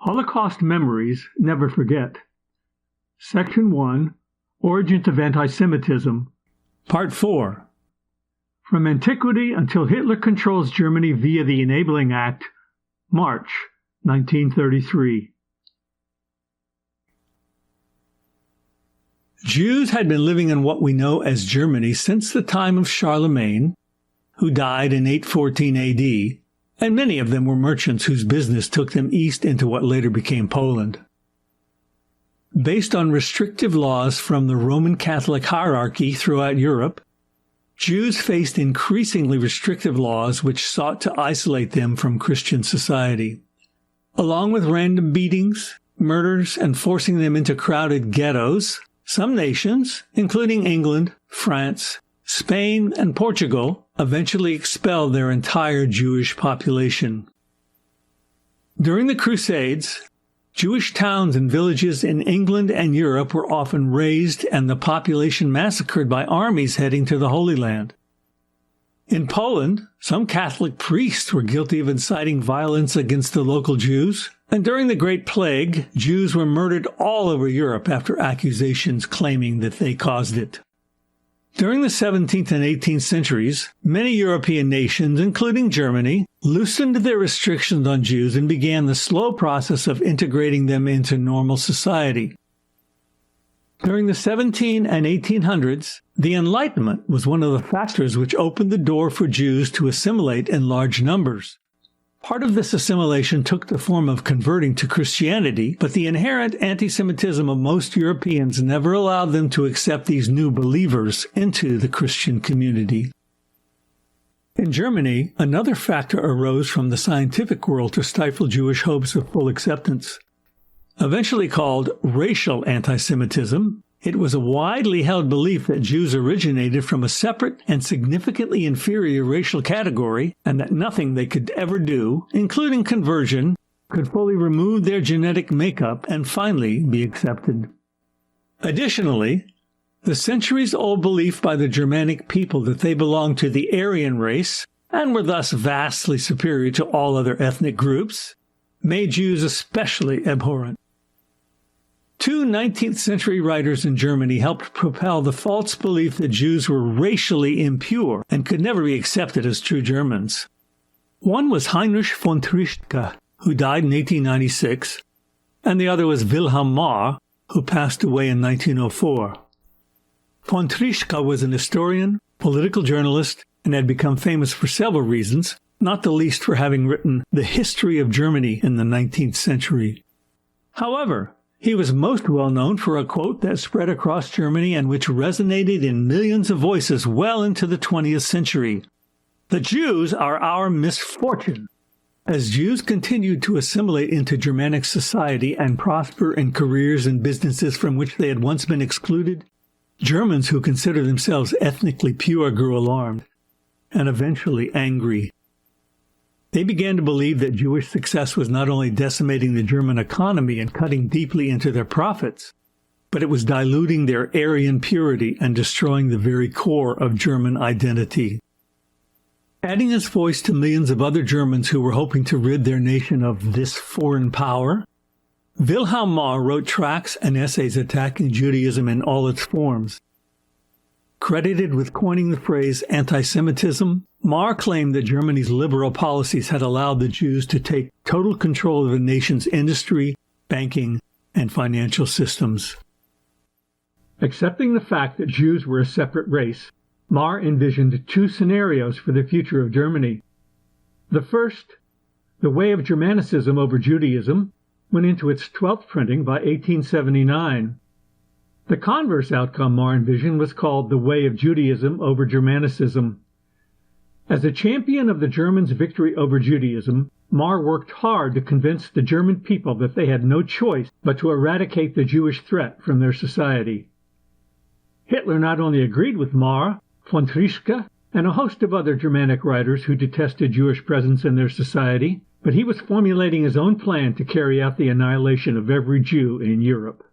Holocaust Memories, Never Forget. Section 1, Origins of Antisemitism. Part 4. From Antiquity until Hitler Controls Germany via the Enabling Act, March 1933. Jews had been living in what we know as Germany since the time of Charlemagne, who died in 814 AD, and many of them were merchants whose business took them east into what later became Poland. Based on restrictive laws from the Roman Catholic hierarchy throughout Europe, Jews faced increasingly restrictive laws which sought to isolate them from Christian society. Along with random beatings, murders, and forcing them into crowded ghettos, some nations, including England, France, Spain, and Portugal, eventually expelled their entire Jewish population. During the Crusades, Jewish towns and villages in England and Europe were often razed and the population massacred by armies heading to the Holy Land. In Poland, some Catholic priests were guilty of inciting violence against the local Jews, and during the Great Plague, Jews were murdered all over Europe after accusations claiming that they caused it. During the 17th and 18th centuries, many European nations, including Germany, loosened their restrictions on Jews and began the slow process of integrating them into normal society. During the 17 and 1800s, the Enlightenment was one of the factors which opened the door for Jews to assimilate in large numbers. Part of this assimilation took the form of converting to Christianity, but the inherent anti-Semitism of most Europeans never allowed them to accept these new believers into the Christian community. In Germany, another factor arose from the scientific world to stifle Jewish hopes of full acceptance. Eventually called racial anti-Semitism, it was a widely held belief that Jews originated from a separate and significantly inferior racial category, and that nothing they could ever do, including conversion, could fully remove their genetic makeup and finally be accepted. Additionally, the centuries-old belief by the Germanic people that they belonged to the Aryan race, and were thus vastly superior to all other ethnic groups, made Jews especially abhorrent. Two 19th century writers in Germany helped propel the false belief that Jews were racially impure and could never be accepted as true Germans. One was Heinrich von Treitschke, who died in 1896, and the other was Wilhelm Marr, who passed away in 1904. Von Treitschke was an historian, political journalist, and had become famous for several reasons, not the least for having written The History of Germany in the 19th century. However, he was most well known for a quote that spread across Germany and which resonated in millions of voices well into the 20th century. "The Jews are our misfortune." As Jews continued to assimilate into Germanic society and prosper in careers and businesses from which they had once been excluded, Germans who considered themselves ethnically pure grew alarmed and eventually angry. They began to believe that Jewish success was not only decimating the German economy and cutting deeply into their profits, but it was diluting their Aryan purity and destroying the very core of German identity. Adding his voice to millions of other Germans who were hoping to rid their nation of this foreign power, Wilhelm Marr wrote tracts and essays attacking Judaism in all its forms. Credited with coining the phrase anti-Semitism, Marr claimed that Germany's liberal policies had allowed the Jews to take total control of the nation's industry, banking, and financial systems. Accepting the fact that Jews were a separate race, Marr envisioned two scenarios for the future of Germany. The first, The Way of Germanicism over Judaism, went into its 12th printing by 1879. The converse outcome Marr envisioned was called The Way of Judaism over Germanicism. As a champion of the Germans' victory over Judaism, Marr worked hard to convince the German people that they had no choice but to eradicate the Jewish threat from their society. Hitler not only agreed with Marr, von Treitschke, and a host of other Germanic writers who detested Jewish presence in their society, but he was formulating his own plan to carry out the annihilation of every Jew in Europe.